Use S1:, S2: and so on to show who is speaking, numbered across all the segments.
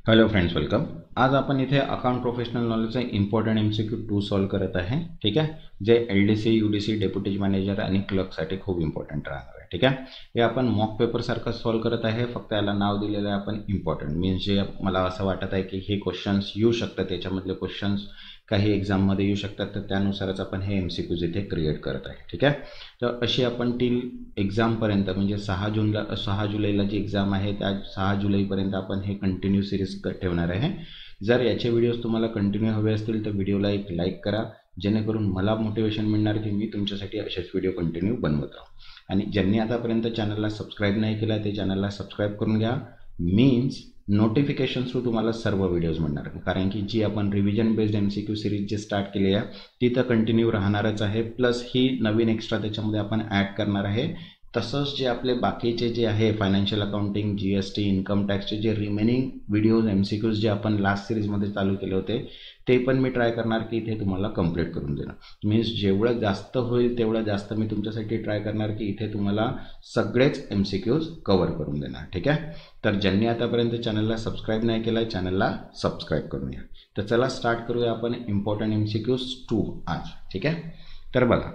S1: Hello friends, welcome. आज आपण इथे अकाउंट प्रोफेशनल नॉलेजचे इम्पॉर्टंट MCQ 2 सॉल्व करत आहे। ठीक आहे, जे LDC, UDC, डेप्युटी मॅनेजर आणि क्लर्कसाठी खूप इम्पॉर्टंट राहणार आहे। ठीक आहे, हे आपण मॉक पेपर सारखं सॉल्व करत आहे, फक्त याला नाव दिलेलं आहे आपण इम्पॉर्टंट। मीन्स जे मला असं वाटत आहे की हे क्वेश्चन्स येऊ शकतात, त्याच्यामधले क्वेश्चन्स काही एक्झाममध्ये येऊ शकतात, तर त्यानुसारच आपण हे MCQज इथे क्रिएट करत आहे। ठीक आहे, तर अशी आपण टील एक्झामपर्यंत म्हणजे 6 जुलैला जी एक्झाम आहे त्या 6 जुलैपर्यंत आपण हे कंटिन्यू सिरीज ठेवणार आहे। जर याचे व्हिडिओज तुम्हाला कंटिन्यू हवे असतील तर व्हिडिओला एक लाईक करा, जेणेकरून मला मोटिवेशन मिळणार की मी तुमच्यासाठी असेच व्हिडिओ कंटिन्यू बनवत राहू। आणि ज्यांनी आतापर्यंत चॅनलला सबस्क्राईब नाही केला ते चॅनलला सबस्क्राईब करून घ्या, मीन्स नोटिफिकेशन थ्रू तुम्हाला सर्व व्हिडिओज मिळणार। कारण की जी आपण रिव्हिजन बेस्ड MCQ सिरीज जे स्टार्ट केली आहे ती तर कंटिन्यू राहणारच आहे, प्लस ही नवीन एक्स्ट्रा त्याच्यामध्ये आपण ॲड करणार आहे। तसंच जे आपले बाकीचे जे आहे फायनान्शियल अकाउंटिंग, GST, इन्कम टॅक्सचे जे रिमेनिंग व्हिडिओज MCQज जे आपण लास्ट सिरीजमध्ये चालू केले होते ते पण मी ट्राय करणार की इथे तुम्हाला कंप्लीट करून देणार। मीन्स जेवढं जास्त होईल तेवढं जास्त मी तुमच्यासाठी ट्राय करणार की इथे तुम्हाला सगळेच MCQज कव्हर करून देणार। ठीक आहे, तर ज्यांनी आतापर्यंत चॅनलला सबस्क्राईब नाही केला चॅनलला सबस्क्राईब करून घ्या। तर चला स्टार्ट करूया आपण इम्पॉर्टंट MCQज 2 आज। ठीक आहे, तर बघा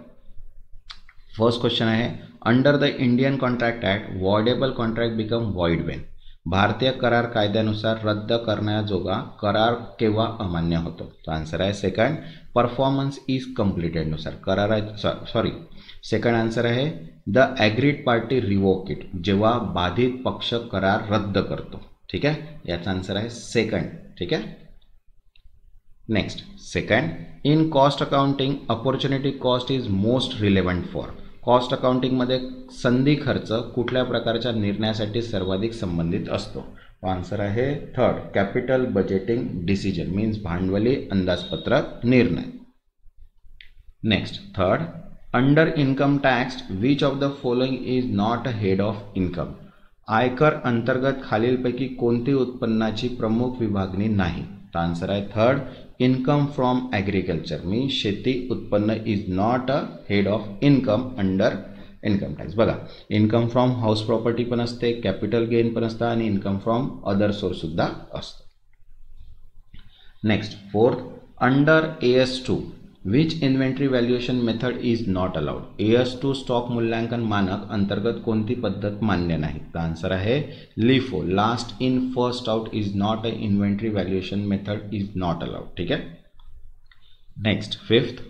S1: फर्स्ट क्वेश्चन आहे, under the Indian contract act voidable contract become void Wien. भारतीय करार कायद्यानुसार रद्द करण्याजोगा करार केव्हा अमान्य होतो? तो आन्सर आहे सेकंड, परफॉर्मन्स इज कम्प्लिटेडनुसार। सेकंड आन्सर आहे the agreed party revoke it, जेव्हा बाधित पक्ष करार रद्द करतो। ठीक आहे, याचा आन्सर आहे सेकंड। ठीक आहे, next second, in cost accounting opportunity cost is most relevant for. Cost अकाउंटिंगमध्ये संधी खर्च कुठल्या प्रकारच्या निर्णयासाठी सर्वाधिक संबंधित असतो? आन्सर आहे third, capital budgeting decision, means भांडवली अंदाजपत्रक निर्णय। Next third, under income tax which of the following is not a head of income. आयकर अंतर्गत खालीलपैकी कोणती उत्पन्नाची प्रमुख विभागणी नाही? तर आन्सर आहे third, income from agriculture, means शेती उत्पन्न is not a head of income under income tax. बघा, इन्कम फ्रॉम हाऊस प्रॉपर्टी पण असते, कॅपिटल गेन पण असतं आणि इन्कम फ्रॉम अदर सोर्स सुद्धा असतं। Next fourth, under AS2 which inventory valuation method is not allowed. AS2 stock मूल्यांकन मानक अंतर्गत कोणती पद्धत मान्य नाही? तर आन्सर आहे LIFO, last in first out is not a inventory valuation method is not allowed. ठीक आहे, next fifth,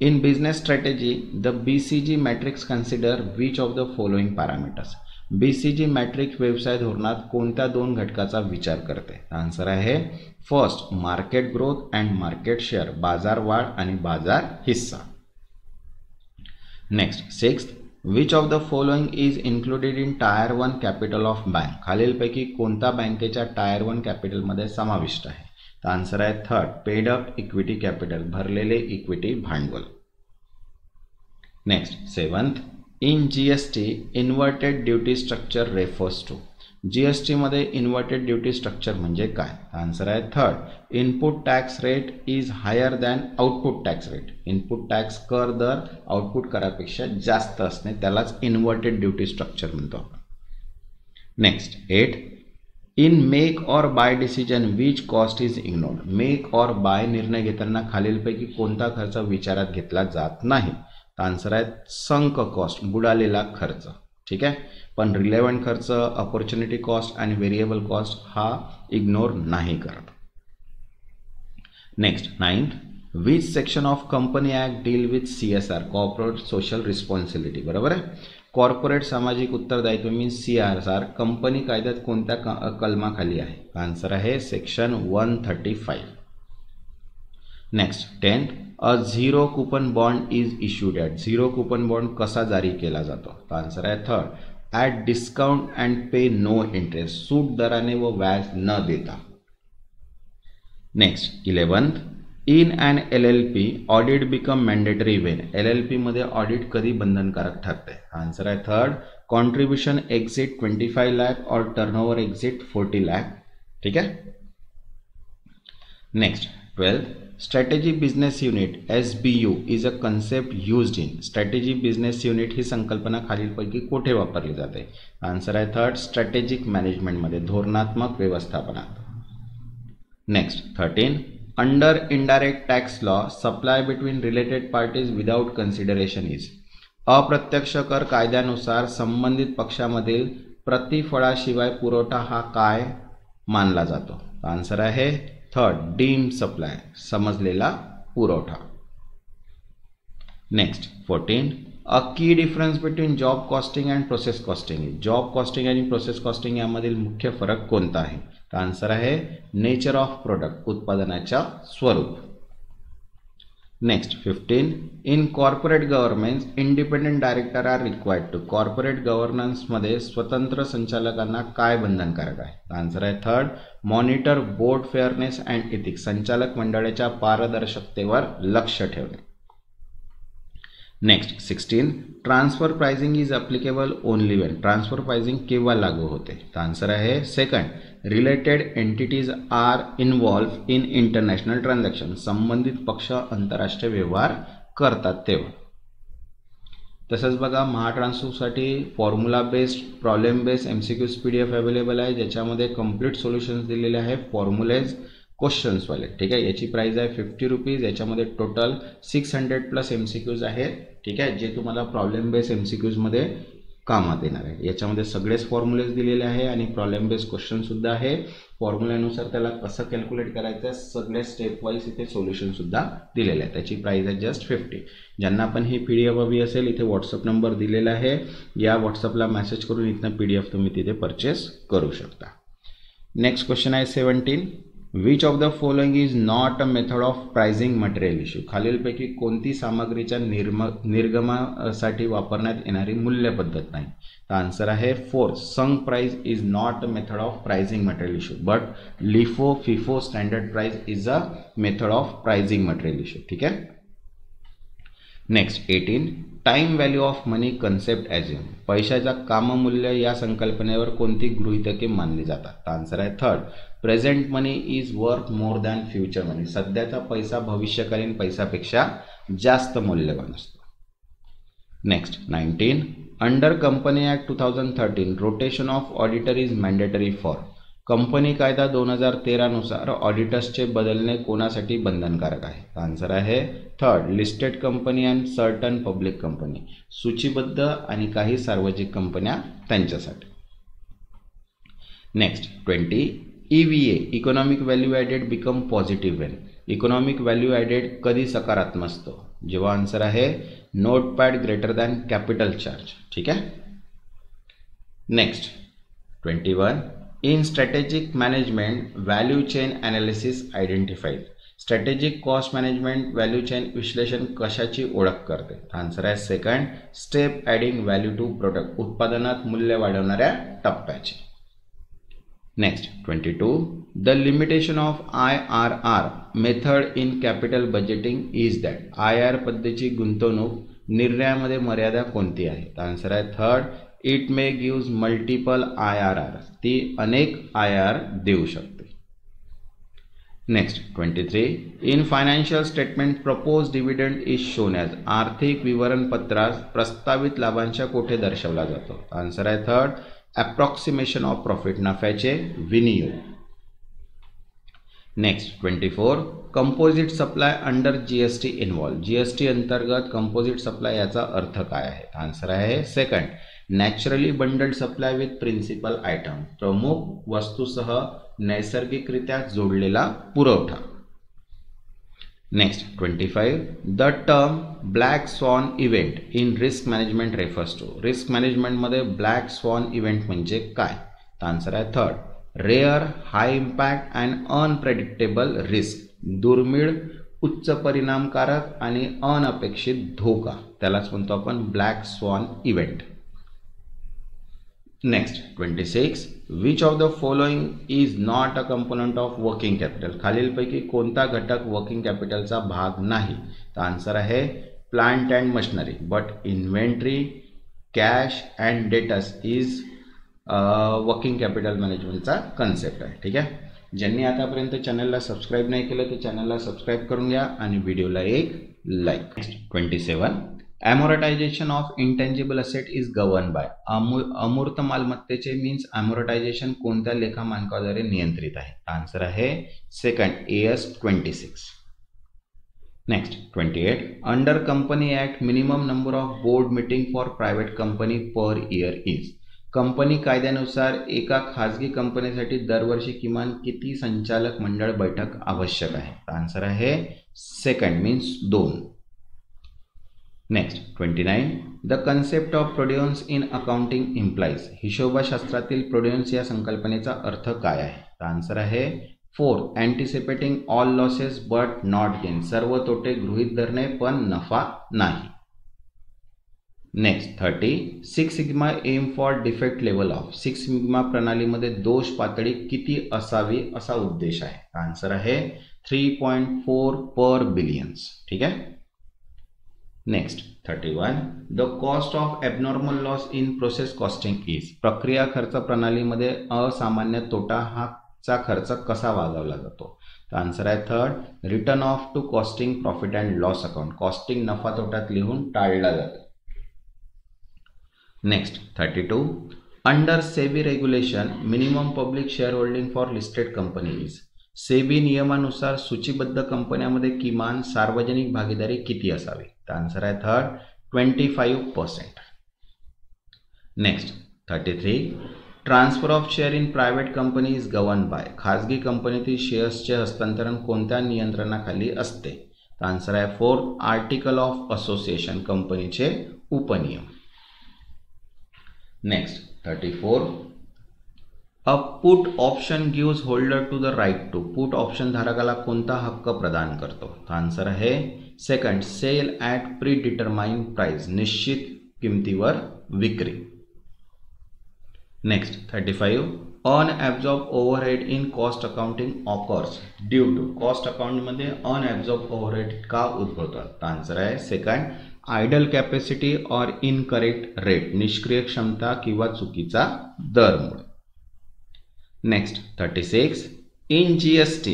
S1: in business strategy the BCG matrix consider which of the following parameters. BCG matrix व्यवसाय धोरणात कोणत्या दोन घटकाचा विचार करते? आन्सर आहे first, market growth and market share, बाजार वाढ आणि बाजार हिस्सा। Next sixth, which of the following is included in tyre 1 capital of bank. खालीलपैकी कोणत्या बँकेच्या टायर 1 कॅपिटलमध्ये समाविष्ट आहे? तर आन्सर आहे third, paid up equity capital, भरलेले इक्विटी भांडवल। Next seventh, in GST inverted duty structure refers to. GST मध्ये इन्व्हर्टेड ड्युटी स्ट्रक्चर म्हणजे काय? आन्सर आहे third, input tax rate is higher than output tax rate. Input tax कर दर output करापेक्षा जास्त असणे त्यालाच इन्व्हर्टेड ड्युटी स्ट्रक्चर म्हणतो आपण। Next eight, in make or buy decision which cost is ignored. Make or buy निर्णय घेताना खालीलपैकी कोणता खर्च विचारात घेतला जात नाही? तर आन्सर आहे संक कॉस्ट, बुडालेला खर्च। ठीक आहे, पण रिलेव्हंट खर्च, अपॉर्च्युनिटी कॉस्ट आणि व्हेरिएबल कॉस्ट हा इग्नोर नाही करत। Next ninth, which section of company act deal with CSR, corporate social responsibility. बरोबर आहे, कॉर्पोरेट सामाजिक उत्तरदायित्व मीन्स CSR कंपनी कायद्यात कोणत्या कलमाखाली आहे? आन्सर आहे section 135। Next tenth, a zero coupon bond is issued at. Zero coupon bond कसा जारी केला जातो? तर आन्सर आहे third, at discount and pay no interest, सूट दराने व व्याज न देता। Next eleventh, in an LLP audit become mandatory when. LLP मध्ये ऑडिट कधी बंधनकारक ठरते? आन्सर आहे थर्ड, कॉन्ट्रीब्युशन एक्झिट 25 लाख और टर्नओव्हर एक्झिट 40 लाख। ठीक आहे, next twelfth, strategy business unit SBU is a concept used in. Strategy business unit ही संकल्पना खालीलपैकी कुठे वापरली जाते? आन्सर आहे थर्ड, स्ट्रॅटेजिक मॅनेजमेंटमध्ये, धोरणात्मक व्यवस्थापनात। Next 13, under indirect tax law supply between related parties without consideration is. अप्रत्यक्ष कर कायद्यानुसार संबंधित पक्षामधील प्रतिफळाशिवाय पुरवठा हा काय मानला जातो. आन्सर आहे थर्ड, डीम सप्लाय, समजलेला पुरवठा. नेक्स्ट 14, अ की difference between job costing and process costing. Job costing आणि प्रोसेस कॉस्टिंग यामधील मुख्य फरक कोणता आहे. तर आन्सर आहे नेचर ऑफ प्रोडक्ट, उत्पादनाच्या स्वरूप. Next 15, in corporate governments independent director are required to. Corporate गव्हर्नन्समध्ये स्वतंत्र संचालकांना काय बंधनकारक आहे. आन्सर आहे third, monitor board fairness and ethics, संचालक मंडळाच्या पारदर्शकतेवर लक्ष ठेवणे. Next 16, transfer pricing is applicable only when. Transfer pricing केव्हा लागू होते. तर आन्सर आहे second, related entities are involved in international transaction. संबंधित पक्ष आंतरराष्ट्रीय व्यवहार करतात तेव्हा. तसंच बघा महाट्रान्सफरसाठी formula based, problem based MCQs PDF available आहे, ज्याच्यामध्ये कंप्लीट सोल्युशन्स दिलेले आहे, फॉर्म्युलेज क्वेश्चन्स वाले. ठीक आहे, याची प्राइस आहे 50 रुपीज. याच्यामध्ये टोटल 600+ MCQs आहेत. ठीक आहे, जे तुम्हाला प्रॉब्लेम बेस्ड MCQs मध्ये कामात येणार आहे. याच्यामध्ये सगळेच फॉर्म्युलेज दिलेले आहे आणि प्रॉब्लेम बेस्ड क्वेश्चन सुद्धा आहे. फॉर्म्युल्यानुसार त्याला कसं कॅल्क्युलेट करायचं आहे सगळे स्टेप वाईज इथे सोल्युशन सुद्धा दिलेले आहे. त्याची प्राइस आहे जस्ट 50. ज्यांना पण ही PDF हवी असेल इथे व्हॉट्सअप नंबर दिलेला आहे, या व्हॉट्सअपला मेसेज करून इथनं PDF तुम्ही तिथे परचेस करू शकता. नेक्स्ट क्वेश्चन आहे 17, which of the following is not a method of pricing material issue. खालीलपैकी कोणती सामग्रीच्या निर्गमासाठी वापरण्यात येणारी मूल्य पद्धत नाही. तर आन्सर आहे फोर्थ, संक price is not a method of pricing material issue, but LIFO FIFO standard price is a method of pricing material issue. ठीक आहे. Next 18, time value of money concept assume. पैशाचा काममूल्य या संकल्पनेवर कोणती गृहीतके मानली जातात. आन्सर आहे third, present money is worth more than future money. सध्याचा पैसा भविष्यकालीन पैशापेक्षा जास्त मूल्यवान असतो. Next 19, under company act 2013 rotation of auditor is mandatory for. Company कायदा 2013 नुसार ऑडिटर्सचे बदलणे कोणासाठी बंधनकारक आहे. आन्सर आहे third, listed company and certain public company. सूचीबद्ध आणि काही सार्वजनिक कंपन्या त्यांच्यासाठी. Next 20, EVA economic value added become positive when. Economic value added कधी सकारात्मक असतो. जेव्हा आन्सर आहे NOPAT greater than capital charge. ठीक आहे. Next 21, in strategic management value chain analysis identified. Strategic cost management value chain विश्लेषण कशाची ओळख करते. आन्सर आहे second, step adding value to product, उत्पादनात मूल्य वाढवणाऱ्या टप्प्याची. Next 22, the limitation of IRR method in capital budgeting is that. IRR पद्धतीची गुंतवणूक निर्णयामध्ये मर्यादा कोणती आहे. आन्सर आहे third, it may gives multiple IRR. ती अनेक IRR देऊ शकते. Next 23, in financial statement propose dividend is shown as. आर्थिक विवरणपत्रात प्रस्तावित लाभांश कोठे दर्शवला जातो. आन्सर आहे थर्ड, अप्रॉक्सिमेशन ऑफ प्रॉफिट, नफ्याचे विनियोग. Next 24, composite supply under GST involve. GST अंतर्गत कंपोजिट सप्लाय याचा अर्थ काय आहे. आन्सर आहे second, naturally bundled supply with principal item, प्रमुख वस्तूसह नैसर्गिकरित्या जोडलेला पुरवठा. Next 25, the term black swan event in risk management refers to. Risk मॅनेजमेंटमध्ये ब्लॅक स्वॉन इव्हेंट म्हणजे काय. आन्सर आहे third, rare high impact and unpredictable risk. दुर्मिळ, उच्च परिणामकारक आणि अनपेक्षित धोका, त्यालाच म्हणतो आपण black swan event. Next 26, which of the following is not a component of working capital. खालीलपैकी कोणता घटक वर्किंग कॅपिटलचा भाग नाही. तर आन्सर आहे plant and machinery, but inventory, cash and debtors is working capital मॅनेजमेंटचा कन्सेप्ट आहे. ठीक आहे. ज्यांनी आतापर्यंत चॅनलला सबस्क्राईब नाही केलं तर चॅनलला सबस्क्राईब करून घ्या आणि व्हिडिओला एक like. 27, amortization of intangible asset is govern by. अमूर्त मालमत्तेचे मीन्स ॲमोरटायझेशन कोणत्या लेखा मानकाद्वारे नियंत्रित आहे? आन्सर आहे second AS 26. Next 28. Under company act minimum number of board meeting for private company per year is. Company कायद्यानुसार एका खाजगी कंपनीसाठी दरवर्षी किमान किती संचालक मंडळ बैठक आवश्यक आहे? आन्सर आहे second means 2. Next 29. The concept of prudence in accounting implies. हिशोबशास्त्रातील प्रोड्युन्स या संकल्पनेचा अर्थ काय आहे? आन्सर आहे 4. Anticipating all losses but not gain. सर्व तोटे गृहीत धरणे पण नफा नाही. Next 30. 6 sigma aim for defect level of. 6 sigma प्रणालीमध्ये दोष पातळी किती असावी असा उद्देश आहे? आन्सर आहे 3.4 पर बिलियन्स. ठीक आहे. Next 31. The cost of abnormal loss in process costing is. प्रक्रिया खर्च प्रणालीमध्ये असामान्य तोटा हा चा खर्च कसा वागवला जातो? तर आन्सर आहे third, return of to costing profit and loss account. Costing नफा तोट्यात लिहून टाळला जातो. Next 32. Under SEBI regulation minimum public share holding for listed company is. SEBI नियमानुसार सूचीबद्ध कंपन्यांमध्ये किमान सार्वजनिक भागीदारी किती असावी? तर आन्सर आहे third 25%. Next 33. Transfer of share in private company is govern by. खाजगी कंपनीतील शेअर्सचे हस्तांतरण कोणत्या नियंत्रणाखाली असते? तर आन्सर आहे 4. Article of association. कंपनीचे उपनियम. Next 34. A put option gives holder to the right to. Put option धारकाला कोणता हक्क प्रदान करतो? तर आन्सर आहे second sell at predetermined price. निश्चित किमतीवर विक्री. Next 35. Unabsorbed overhead in cost accounting occurs due to. Cost अकाउंटमध्ये अनॲब्झॉर्ब ओव्हरहेड का उद्भवतात? तर आन्सर आहे second idle capacity or incorrect rate. निष्क्रिय क्षमता किंवा चुकीचा दरमुळे. Next 36. In GST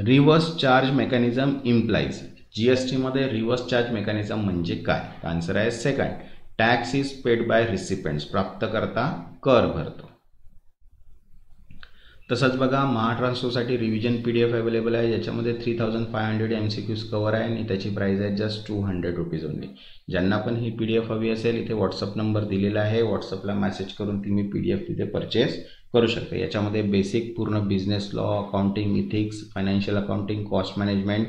S1: reverse charge mechanism implies. GST मध्ये रिव्हर्स चार्ज मेकॅनिझम म्हणजे काय? आन्सर आहे second tax is paid by recipients. प्राप्तकर्ता कर भरतो. तसंच बघा महाट्रान्सफरसाठी रिव्हिजन PDF अवेलेबल आहे, ज्याच्यामध्ये 3500 MCQs कवर आहे आणि त्याची प्राईस आहे जस्ट 200 रुपीज ओनली. ज्यांना पण ही PDF हवी असेल इथे व्हॉट्सअप नंबर दिलेला आहे, व्हॉट्सअपला मेसेज करून तुम्ही PDF तिथे परचेस करू शकता. याच्यामध्ये बेसिक पूर्ण business law, accounting, ethics, financial accounting, cost management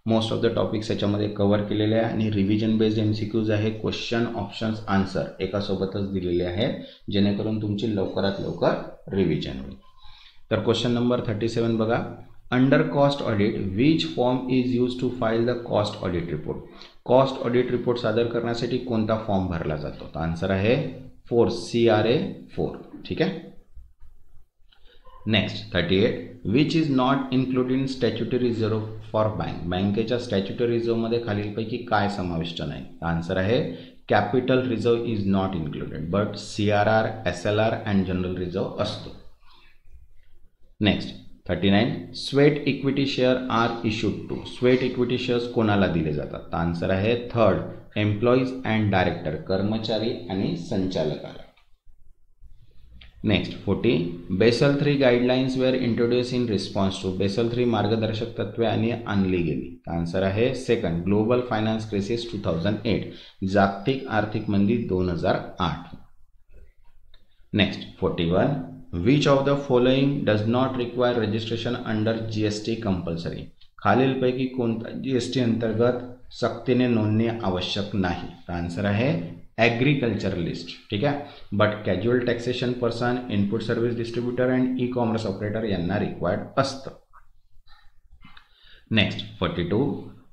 S1: most of the topics याच्यामध्ये कव्हर केलेले आहे आणि रिव्हिजन बेस्ड MCQs आहे. क्वेश्चन ऑप्शन्स आन्सर एकासोबतच दिलेले आहेत, जेणेकरून तुमची लवकरात लवकर रिव्हिजन होईल. तर क्वेश्चन नंबर 37 बघा. Under cost audit which form is use to file the cost audit report. Cost audit report सादर करण्यासाठी कोणता फॉर्म भरला जातो? तर आन्सर आहे 4 CRA 4. ठीक आहे. Next 38. Which is not included in statutory reserve for bank. बँकेच्या स्टॅच्युटरी रिझर्वमध्ये खालीलपैकी काय समाविष्ट नाही? आन्सर आहे capital reserve is not included but CRR, SLR and general reserve असतो. Next 39. Sweat equity share are issued to. Sweat equity shares कोणाला दिले जातात? तर आन्सर आहे थर्ड एम्प्लॉईज अँड डायरेक्टर. कर्मचारी आणि संचालकाला. Next 40. Basel 3 guidelines were introduce in response to. Basel 3 मार्गदर्शक तत्वे आणि आणली गेली. आन्सर आहे सेकंड ग्लोबल फायनान्स क्रायसिस 2008. जागतिक आर्थिक मंदी 2008. Next 41. Which of the following does not require registration under GST compulsory. खालीलपैकी कोणता GST अंतर्गत सक्तीने नोंदणी आवश्यक नाही? आन्सर आहे ॲग्रिकल्चरलिस्ट. ठीक आहे. But casual taxation person, input service distributor and e-commerce operator यांना रिक्वायर्ड असतं. Next 42.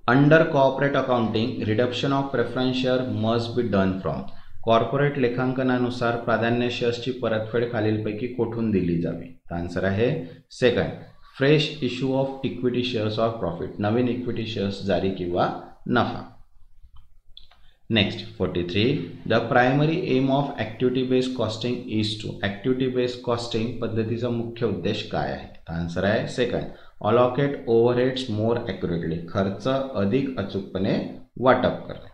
S1: Under corporate accounting reduction of preference share must be done from. Corporate लेखांकनानुसार प्राधान्य शेअर्सची परतफेड खालीलपैकी कोठून दिली जावी? आन्सर आहे second fresh issue of equity shares of profit. नवीन इक्विटी शेअर्स जारी किंवा नफा. Next 43. The primary aim of activity based costing is to. Activity based costing पद्धतीचा मुख्य उद्देश काय आहे? आन्सर आहे सेकंड अलॉकेट ओव्हरहेड्स मोर ॲक्युरेटली. खर्च अधिक अचूकपणे वाटप करणे.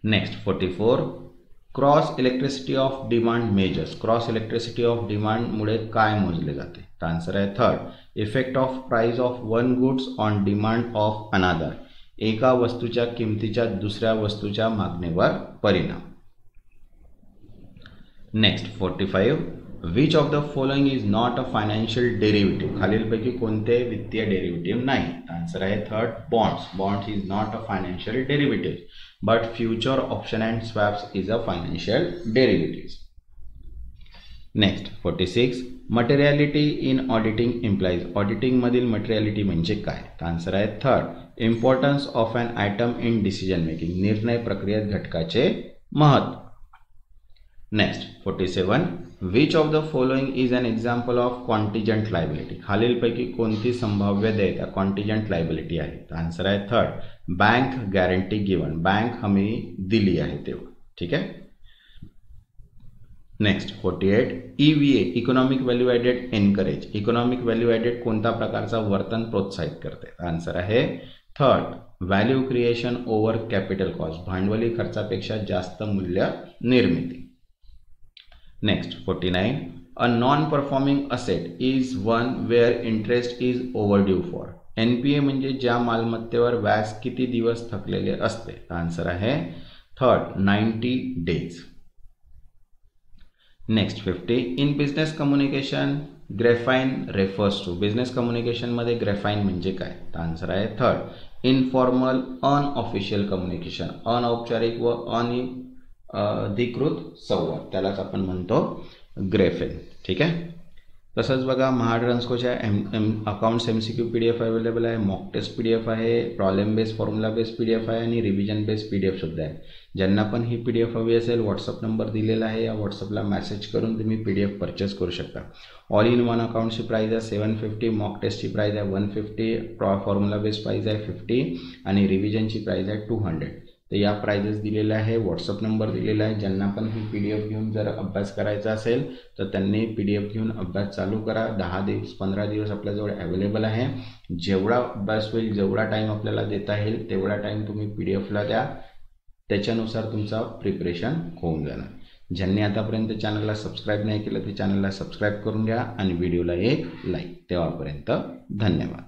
S1: Next 44 cross elasticity of demand measures. Cross elasticity of demand मुळे काय मोजले जाते? तर आन्सर आहे third effect of price of one goods on demand of another. एका वस्तूच्या किमतीच्या दुसऱ्या वस्तूच्या मागणीवर परिणाम. Next 45 which of the following is not a financial derivative. खालीलपैकी कोणते वित्तीय डेरिव्हेटिव्ह नाही? आन्सर आहे third bonds. Bonds is not a financial derivative but future option and swaps is a financial derivatives. Next 46 materiality in auditing implies. auditing मधील materiality म्हणजे काय? तर answer आहे third importance of an item in decision making. निर्णय प्रक्रियेत घटकाचे महत्व. Next 47 which of the following is an example of contingent liability. खालीलपैकी कोणती संभाव्य देयता contingent liability आहे? तर आन्सर आहे third bank guarantee given. Bank हमी दिली आहे तेव्हा. ठीक आहे. Next 48 EVA economic value added encourage. Economic value added कोणत्या प्रकारचा वर्तन प्रोत्साहित करते? आन्सर आहे third value creation over capital cost. भांडवली खर्चापेक्षा जास्त मूल्य निर्मिती. Next 49 a non performing asset is one where interest is overdue for. NPA म्हणजे ज्या मालमत्तेवर व्याज किती दिवस थकलेले असते? आन्सर आहे third 90 days. Next 50 in business communication grapevine refers to. Business communication मध्ये ग्रेफाइन म्हणजे काय? तर आन्सर आहे थर्ड इनफॉर्मल अनऑफिशियल कम्युनिकेशन. अनौपचारिक व अधिकृत संवाद त्यालाच आपण म्हणतो ग्रेफाइन. ठीक आहे. तसंच बघा महाट्रान्सकोच्या अकाउंट्स MCQ PDF अवेलेबल आहे. मॉक टेस्ट PDF आहे. Problem based formula based PDF आहे आणि रिव्हिजन बेस्ड PDF सुद्धा आहे. ज्यांना पण ही PDF हवी असेल व्हॉट्सअप नंबर दिलेला आहे. या व्हॉट्सअपला मेसेज करून तुम्ही PDF परचेस करू शकता. ऑल इन वन अकाउंटची प्राईज आहे 750. मॉक टेस्टची प्राईज आहे 150. फॉर्म्युला बेस्ड प्राईज आहे 50 आणि रिव्हिजनची प्राईज आहे 200. तर या प्राइजेस दिलेल्या आहे. व्हॉट्सअप नंबर दिलेला आहे. ज्यांना पण ही PDF घेऊन जर अभ्यास करायचा असेल तर त्यांनी PDF घेऊन अभ्यास चालू करा. 10 दिवस 15 दिवस आपल्याजवळ अवेलेबल आहे. जेवढा अभ्यास होईल जेवढा टाईम आपल्याला देता येईल तेवढा टाईम तुम्ही PDFला द्या. त्याच्यानुसार तुमचा प्रिपरेशन होऊन जाणार. ज्यांनी आतापर्यंत चॅनलला सबस्क्राईब नाही केलं ते चॅनलला सबस्क्राईब करून घ्या आणि व्हिडिओला एक लाईक. तेव्हापर्यंत धन्यवाद.